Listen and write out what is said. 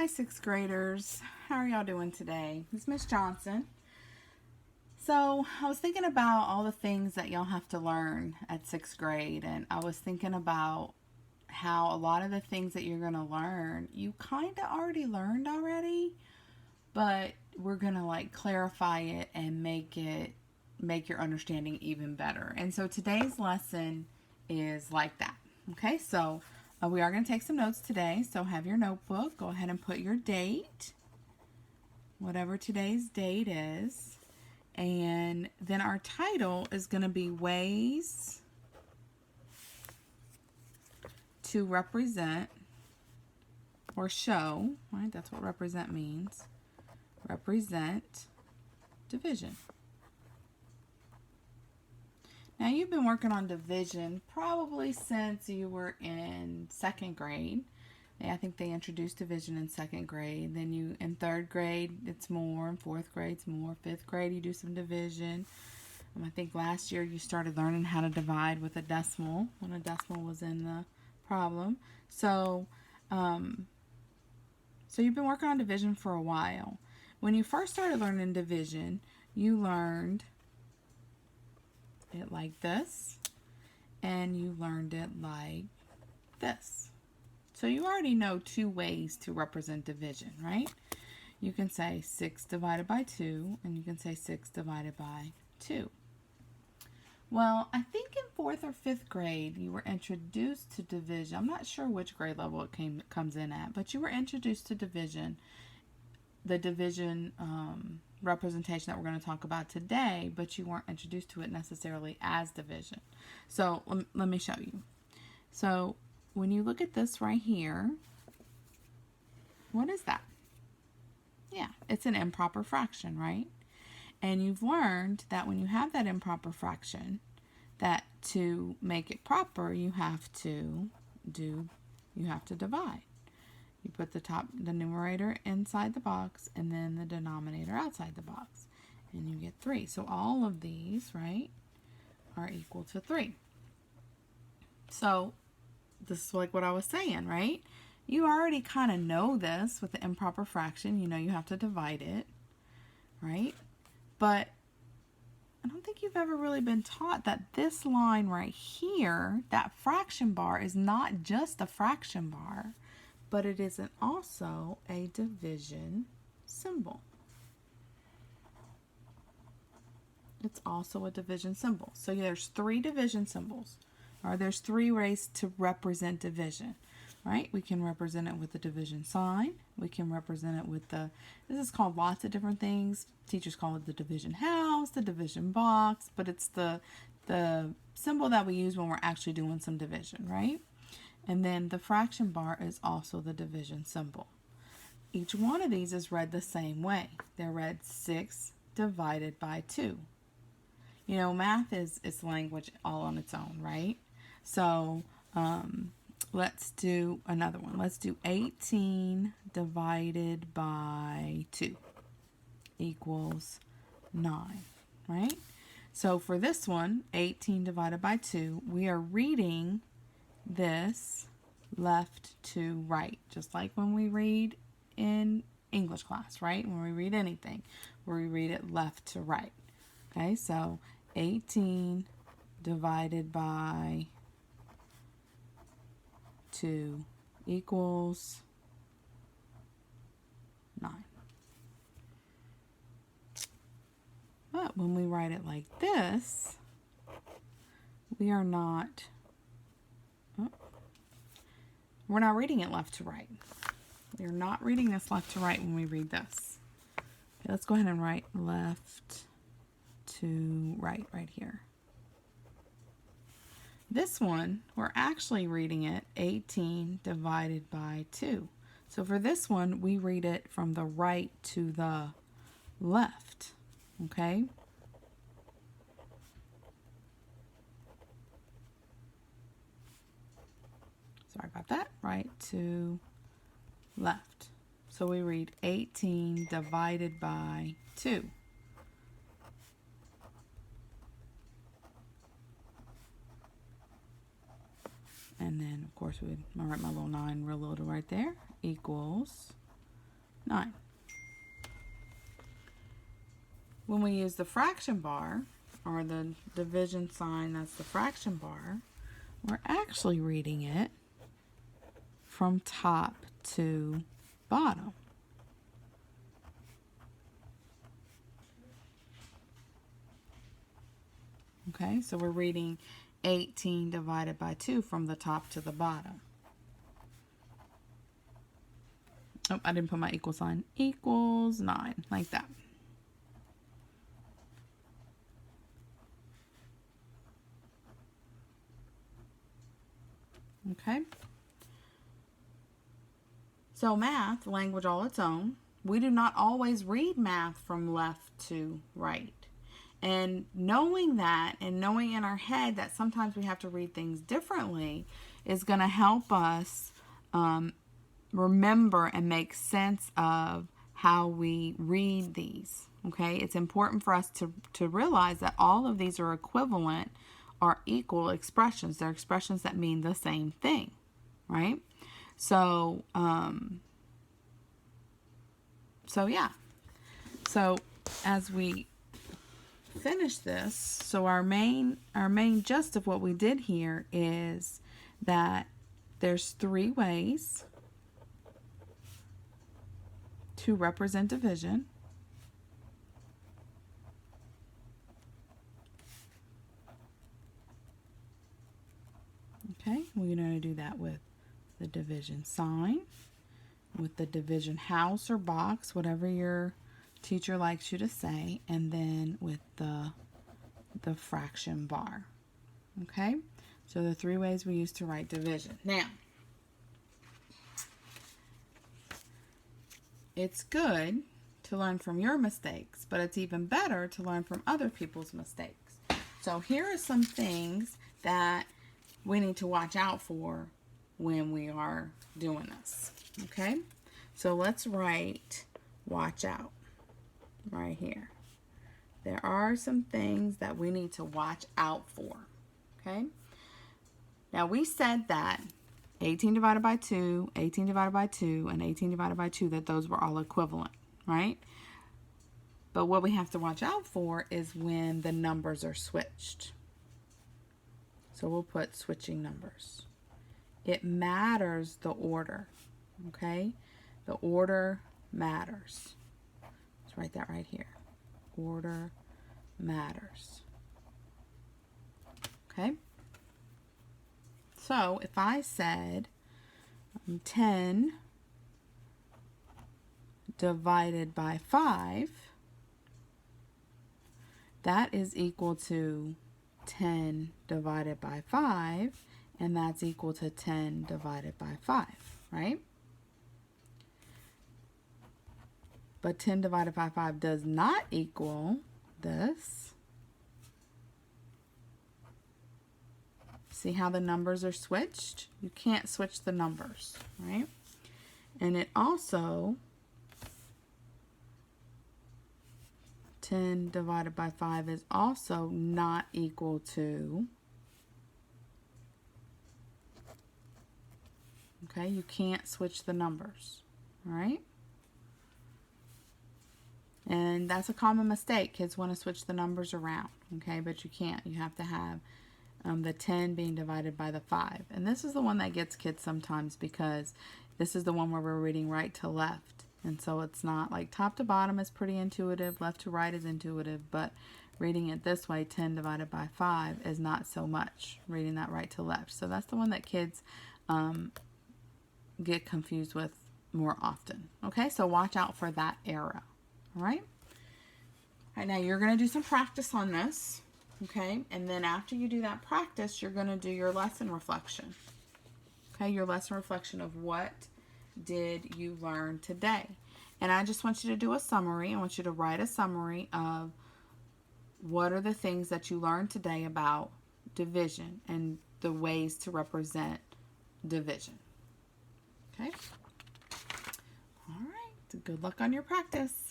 Hi, sixth graders. How are y'all doing today? It's Miss Johnson. So I was thinking about all the things that y'all have to learn at sixth grade, and I was thinking about how a lot of the things that you're going to learn, you kind of already learned already, but we're going to like clarify it and make your understanding even better. And so today's lesson is like that. Okay, so we are going to take some notes today. So have your notebook. Go ahead and put your date, whatever today's date is. And then our title is going to be Ways to Represent or Show, right? That's what represent means. Represent division. Now, you've been working on division probably since you were in second grade. I think they introduced division in second grade. Then you, in third grade, it's more. In fourth grade, it's more. Fifth grade, you do some division. I think last year you started learning how to divide with a decimal when a decimal was in the problem. So you've been working on division for a while. When you first started learning division, you learned it like this, and you learned it like this. So you already know two ways to represent division, right? You can say 6 divided by 2, and you can say 6 divided by 2. Well, I think in 4th or 5th grade, you were introduced to division. I'm not sure which grade level it comes in at, but you were introduced to division, the division representation that we're going to talk about today, but you weren't introduced to it necessarily as division. So let me show you. So when you look at this right here, what is that? Yeah, it's an improper fraction, right? And you've learned that when you have that improper fraction, that to make it proper, you have to divide. You put the numerator inside the box and then the denominator outside the box, and you get 3. So all of these, right, are equal to 3. So this is like what I was saying, right? You already kind of know this with the improper fraction. You know you have to divide it, right? But I don't think you've ever really been taught that this line right here, that fraction bar, is not just a fraction bar, but it is also a division symbol. It's also a division symbol. So there's 3 division symbols, or there's 3 ways to represent division, right? We can represent it with the division sign. We can represent it with this is called lots of different things. Teachers call it the division house, the division box, but it's the symbol that we use when we're actually doing some division, right? And then the fraction bar is also the division symbol. Each one of these is read the same way. They're read 6 divided by 2. You know, math is language all on its own, right? So let's do another one. Let's do 18 divided by 2 equals 9, right? So for this one, 18 divided by 2, we are reading this left to right, just like when we read in English class, right? When we read anything, we read it left to right. Okay, so 18 divided by 2 equals 9. But when we write it like this, we are not we're not reading it left to right. We're not reading this left to right when we read this. Okay, let's go ahead and write left to right here. This one, we're actually reading it 18 divided by 2. So for this one, we read it from the right to the left, okay? Sorry about that. Right to left. So we read 18 divided by 2. And then, of course, I'll write my little 9 real little right there, equals 9. When we use the fraction bar, or the division sign that's the fraction bar, we're actually reading it from top to bottom. Okay, so we're reading 18 divided by 2 from the top to the bottom. Oh, I didn't put my equal sign. Equals 9, like that. Okay. So math, language all its own. We do not always read math from left to right. And knowing that, and knowing in our head that sometimes we have to read things differently, is going to help us remember and make sense of how we read these. Okay, it's important for us to realize that all of these are equivalent or equal expressions. They're expressions that mean the same thing, right? So, yeah. So as we finish this, so our main gist of what we did here is that there's 3 ways to represent division. Okay, we're going to do that with the division sign, with the division house or box, whatever your teacher likes you to say, and then with the fraction bar. Okay, so the 3 ways we use to write division. Now, it's good to learn from your mistakes, but it's even better to learn from other people's mistakes. So here are some things that we need to watch out for when we are doing this. Okay, so let's write watch out right here. There are some things that we need to watch out for. Okay, now we said that 18 divided by 2, 18 divided by 2, and 18 divided by 2, that those were all equivalent, right? But what we have to watch out for is when the numbers are switched. So we'll put switching numbers. It matters the order, okay? The order matters. Let's write that right here. Order matters. Okay? So if I said 10 divided by 5, that is equal to 10 divided by 5, and that's equal to 10 divided by 5, right? But 10 divided by 5 does not equal this. See how the numbers are switched? You can't switch the numbers, right? And it also, 10 divided by 5 is also not equal to, okay, you can't switch the numbers, all right? And that's a common mistake. Kids want to switch the numbers around, okay, but you can't. You have to have the 10 being divided by the 5. And this is the one that gets kids sometimes, because this is the one where we're reading right to left. And so it's not like top to bottom is pretty intuitive, left to right is intuitive, but reading it this way, 10 divided by 5, is not so much reading that right to left. So that's the one that kids get confused with more often. Okay, so watch out for that error. All right? All right, now you're going to do some practice on this. Okay, and then after you do that practice, you're going to do your lesson reflection. Okay, your lesson reflection of what did you learn today. And I just want you to do a summary. I want you to write a summary of what are the things that you learned today about division and the ways to represent division. Okay? All right, good luck on your practice.